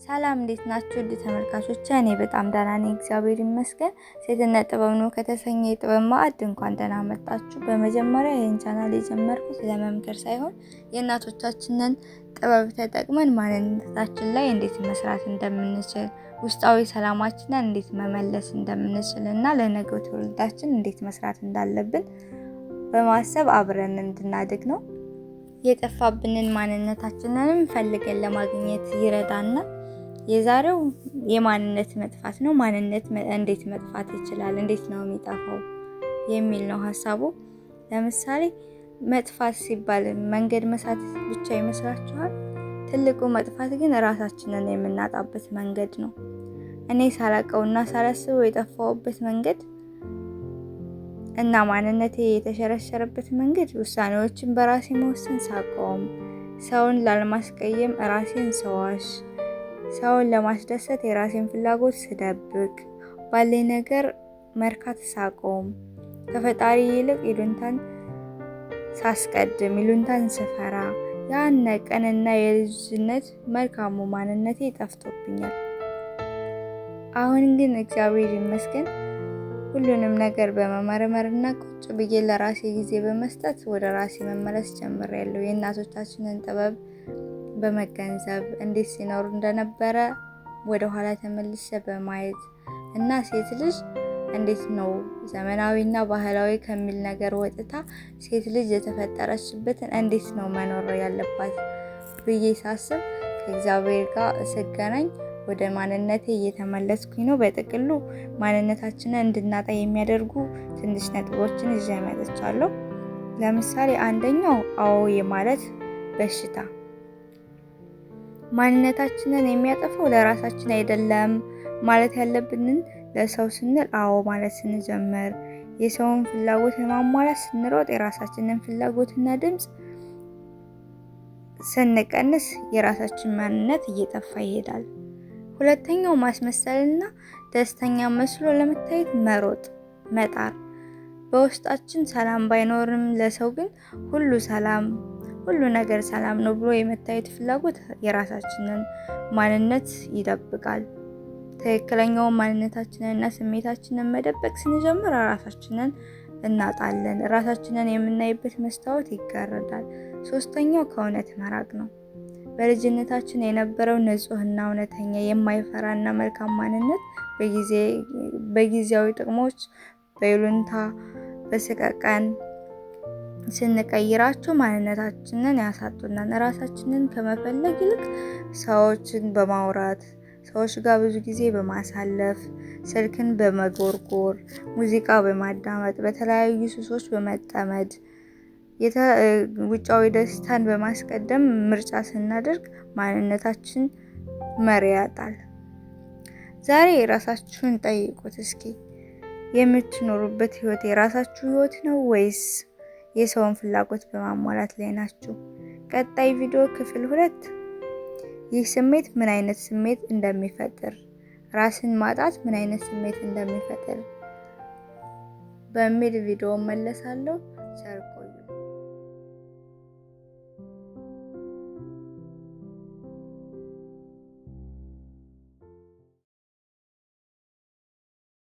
ሰላም እንዴት ናችሁ? ውድ ተመልካቾች እኔ በጣም ደህና ነኝ፣ እግዚአብሔር ይመስገን። ሴትነት ጥበብ ነው ከተሰኘ የጥበብ ማዕድ እንኳን ደህና መጣችሁ። በመጀመሪያ ይህን ቻናል የጀመርኩት ለመምከር ሳይሆን የእናቶቻችንን ጥበብ ተጠቅመን ማንነታችን ላይ እንዴት መስራት እንደምንችል፣ ውስጣዊ ሰላማችንን እንዴት መመለስ እንደምንችል እና ለነገው ትውልዳችን እንዴት መስራት እንዳለብን በማሰብ አብረን እንድናድግ ነው። የጠፋብንን ማንነታችንንም ፈልገን ለማግኘት ይረዳና የዛሬው የማንነት መጥፋት ነው። ማንነት እንዴት መጥፋት ይችላል? እንዴት ነው የሚጠፋው የሚል ነው ሐሳቡ። ለምሳሌ መጥፋት ሲባል መንገድ መሳት ብቻ ይመስላችኋል? ትልቁ መጥፋት ግን ራሳችንን የምናጣበት መንገድ ነው። እኔ ሳላቀውና ሳላስበው የጠፋውበት መንገድ እና ማንነቴ የተሸረሸረበት መንገድ ውሳኔዎችን በራሴ መወሰን ሳቆም፣ ሰውን ላለማስቀየም ራሴን ሰዋሽ፣ ሰውን ለማስደሰት የራሴን ፍላጎት ስደብቅ፣ ባለኝ ነገር መርካት ሳቆም፣ ከፈጣሪ ይልቅ ይሉንታን ሳስቀድም፣ ይሉንታን ስፈራ፣ ያን ቀንና የልጅነት መልካሙ ማንነቴ ጠፍቶብኛል። አሁን ግን እግዚአብሔር ይመስገን ሁሉንም ነገር በመመርመርና ቁጭ ብዬ ለራሴ ጊዜ በመስጠት ወደ ራሴ መመለስ ጀምሬያለሁ። የእናቶቻችንን ጥበብ በመገንዘብ እንዴት ሲኖሩ እንደነበረ ወደ ኋላ ተመልሼ በማየት እና ሴት ልጅ እንዴት ነው ዘመናዊና ባህላዊ ከሚል ነገር ወጥታ ሴት ልጅ የተፈጠረችበትን እንዴት ነው መኖር ያለባት ብዬ ሳስብ ከእግዚአብሔር ጋር ስገናኝ ወደ ማንነቴ እየተመለስኩኝ ነው። በጥቅሉ ማንነታችንን እንድናጣ የሚያደርጉ ትንሽ ነጥቦችን ይዤ መጥቻለሁ። ለምሳሌ አንደኛው አዎ የማለት በሽታ። ማንነታችንን የሚያጠፋው ለራሳችን አይደለም ማለት ያለብንን ለሰው ስንል አዎ ማለት ስንጀምር፣ የሰውን ፍላጎት ለማሟላት ስንሮጥ የራሳችንን ፍላጎትና ድምፅ ስንቀንስ የራሳችን ማንነት እየጠፋ ይሄዳል። ሁለተኛው ማስመሰልና ደስተኛ መስሎ ለመታየት መሮጥ፣ መጣር። በውስጣችን ሰላም ባይኖርም ለሰው ግን ሁሉ ነገር ሰላም ነው ብሎ የመታየት ፍላጎት የራሳችንን ማንነት ይደብቃል። ትክክለኛውን ማንነታችንንና ስሜታችንን መደበቅ ስንጀምር ራሳችንን እናጣለን። ራሳችንን የምናይበት መስታወት ይጋረዳል። ሶስተኛው ከእውነት መራቅ ነው። በልጅነታችን የነበረው ንጹህና እውነተኛ የማይፈራና መልካም ማንነት በጊዜያዊ ጥቅሞች፣ በይሉንታ፣ በስቀቀን ስንቀይራቸው ማንነታችንን ያሳጡናል። ራሳችንን ከመፈለግ ይልቅ ሰዎችን በማውራት፣ ሰዎች ጋር ብዙ ጊዜ በማሳለፍ፣ ስልክን በመጎርጎር፣ ሙዚቃ በማዳመጥ፣ በተለያዩ ሱሶች በመጠመድ ውጫዊ ደስታን በማስቀደም ምርጫ ስናደርግ ማንነታችን መሪ ያጣል። ዛሬ ራሳችሁን ጠይቁት እስኪ። የምትኖሩበት ህይወት የራሳችሁ ህይወት ነው ወይስ የሰውን ፍላጎት በማሟላት ላይ ናችሁ? ቀጣይ ቪዲዮ ክፍል 2 ይህ ስሜት ምን አይነት ስሜት እንደሚፈጥር፣ ራስን ማጣት ምን አይነት ስሜት እንደሚፈጥር በሚል ቪዲዮ መለሳለሁ። ቸር ቆዩ።